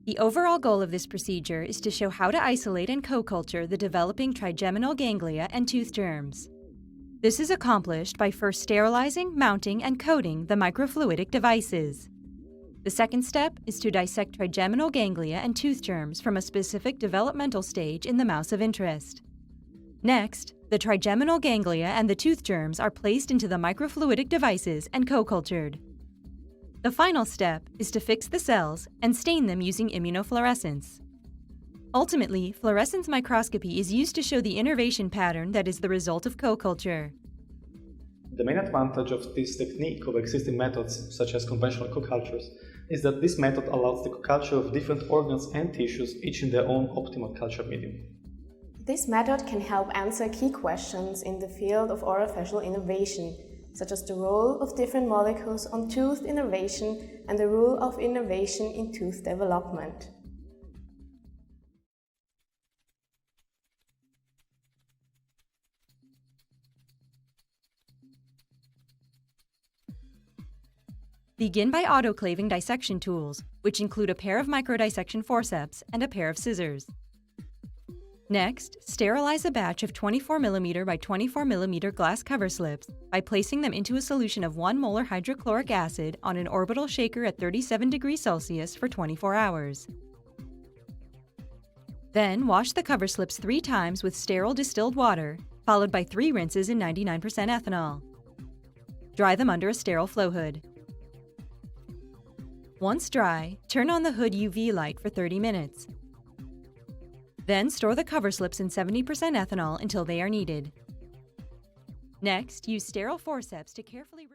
The overall goal of this procedure is to show how to isolate and co-culture the developing trigeminal ganglia and tooth germs. This is accomplished by first sterilizing, mounting, and coating the microfluidic devices. The second step is to dissect trigeminal ganglia and tooth germs from a specific developmental stage in the mouse of interest. Next, the trigeminal ganglia and the tooth germs are placed into the microfluidic devices and co-cultured. The final step is to fix the cells and stain them using immunofluorescence. Ultimately, fluorescence microscopy is used to show the innervation pattern that is the result of co-culture. The main advantage of this technique over existing methods, such as conventional co-cultures, is that this method allows the co-culture of different organs and tissues, each in their own optimal culture medium. This method can help answer key questions in the field of orofacial innervation, such as the role of different molecules on tooth innervation and the role of innervation in tooth development. Begin by autoclaving dissection tools, which include a pair of microdissection forceps and a pair of scissors. Next, sterilize a batch of 24mm by 24mm glass cover slips by placing them into a solution of 1 molar hydrochloric acid on an orbital shaker at 37 degrees Celsius for 24 hours. Then, wash the cover slips 3 times with sterile distilled water, followed by 3 rinses in 99% ethanol. Dry them under a sterile flow hood. Once dry, turn on the hood UV light for 30 minutes. Then store the cover slips in 70% ethanol until they are needed. Next, use sterile forceps to carefully